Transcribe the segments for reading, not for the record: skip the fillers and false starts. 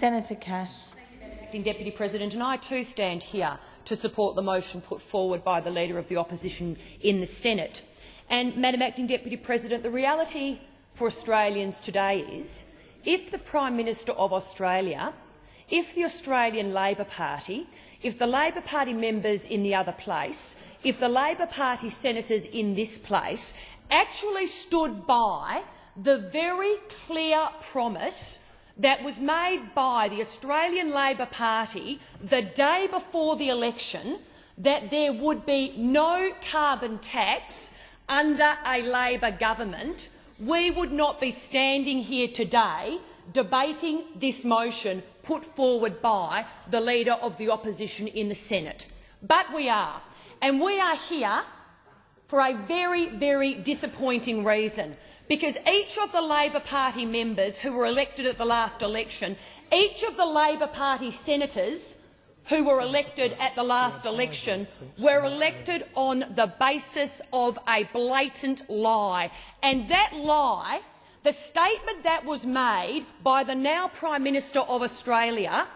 Senator Cash. Acting Deputy President, and I too stand here to support the motion put forward by the Leader of the Opposition in the Senate. And, Madam Acting Deputy President, the reality for Australians today is, if the Prime Minister of Australia, if the Australian Labor Party, if the Labor Party members in the other place, if the Labor Party senators in this place actually stood by the very clear promise that was made by the Australian Labor Party the day before the election, that there would be no carbon tax under a Labor government, we would not be standing here today debating this motion put forward by the Leader of the Opposition in the Senate. But we are, and we are here for a very, very disappointing reason, because each of the Labor Party members who were elected at the last election, each of the Labor Party senators who were elected at the last election were elected on the basis of a blatant lie. And that lie, the statement that was made by the now Prime Minister of Australia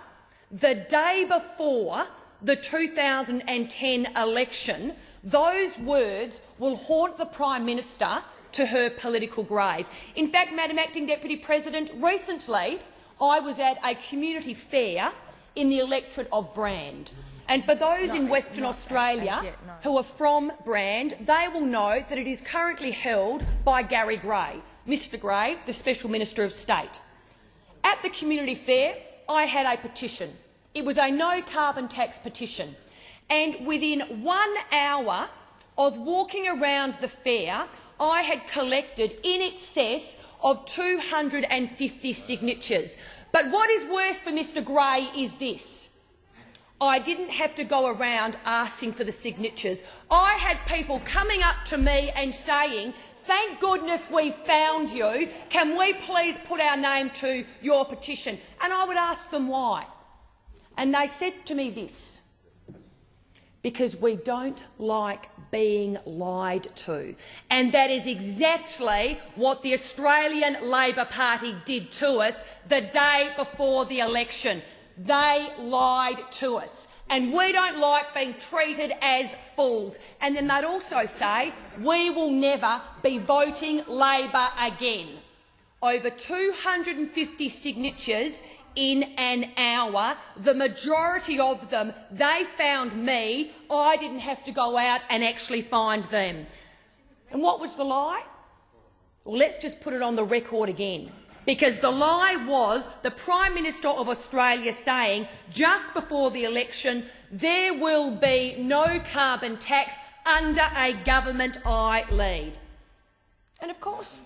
the day before the 2010 election, those words will haunt the Prime Minister to her political grave. In fact, Madam Acting Deputy President, recently I was at a community fair in the electorate of Brand. And for those in Western Australia who are from Brand, they will know that it is currently held by Gary Gray, Mr Gray, the Special Minister of State. At the community fair, I had a petition. It was a no carbon tax petition. And within 1 hour of walking around the fair, I had collected in excess of 250 signatures. But what is worse for Mr Gray is this. I didn't have to go around asking for the signatures. I had people coming up to me and saying, "Thank goodness we found you. Can we please put our name to your petition?" And I would ask them why. And they said to me this: because we don't like being lied to. And that is exactly what the Australian Labor Party did to us the day before the election. They lied to us. And we don't like being treated as fools. And then they'd also say, we will never be voting Labor again. Over 250 signatures in an hour, the majority of them, they found me. I didn't have to go out and actually find them. And what was the lie? Well, let's just put it on the record again, because the lie was the Prime Minister of Australia saying just before the election, there will be no carbon tax under a government I lead. And of course,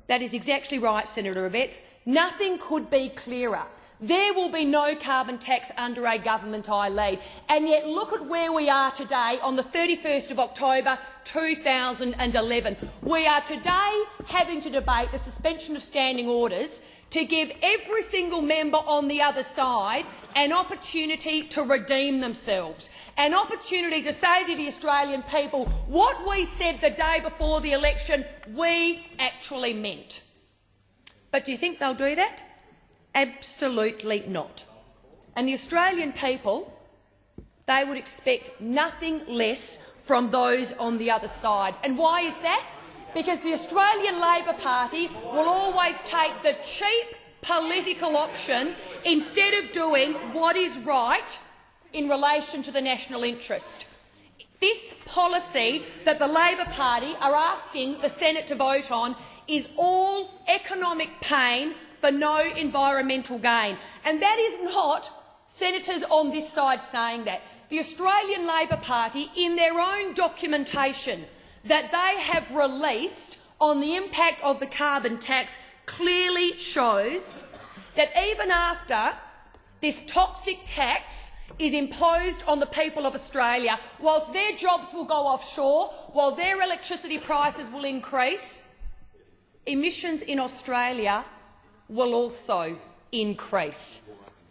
that is exactly right, Senator Abetz. Nothing could be clearer. There will be no carbon tax under a government I lead. And yet look at where we are today on the 31st of October 2011. We are today having to debate the suspension of standing orders to give every single member on the other side an opportunity to redeem themselves, an opportunity to say to the Australian people what we said the day before the election we actually meant. But do you think they'll do that? Absolutely not. And the Australian people, they would expect nothing less from those on the other side. And why is that? Because the Australian Labor Party will always take the cheap political option instead of doing what is right in relation to the national interest. This policy that the Labor Party are asking the Senate to vote on is all economic pain for no environmental gain. And that is not senators on this side saying that. The Australian Labor Party, in their own documentation that they have released on the impact of the carbon tax, clearly shows that even after this toxic tax is imposed on the people of Australia, whilst their jobs will go offshore, while their electricity prices will increase, emissions in Australia will also increase.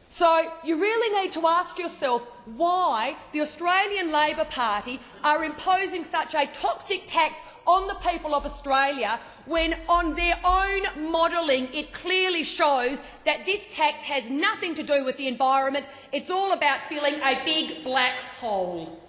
So you really need to ask yourself why the Australian Labor Party are imposing such a toxic tax on the people of Australia when, on their own modelling, it clearly shows that this tax has nothing to do with the environment. It's all about filling a big black hole.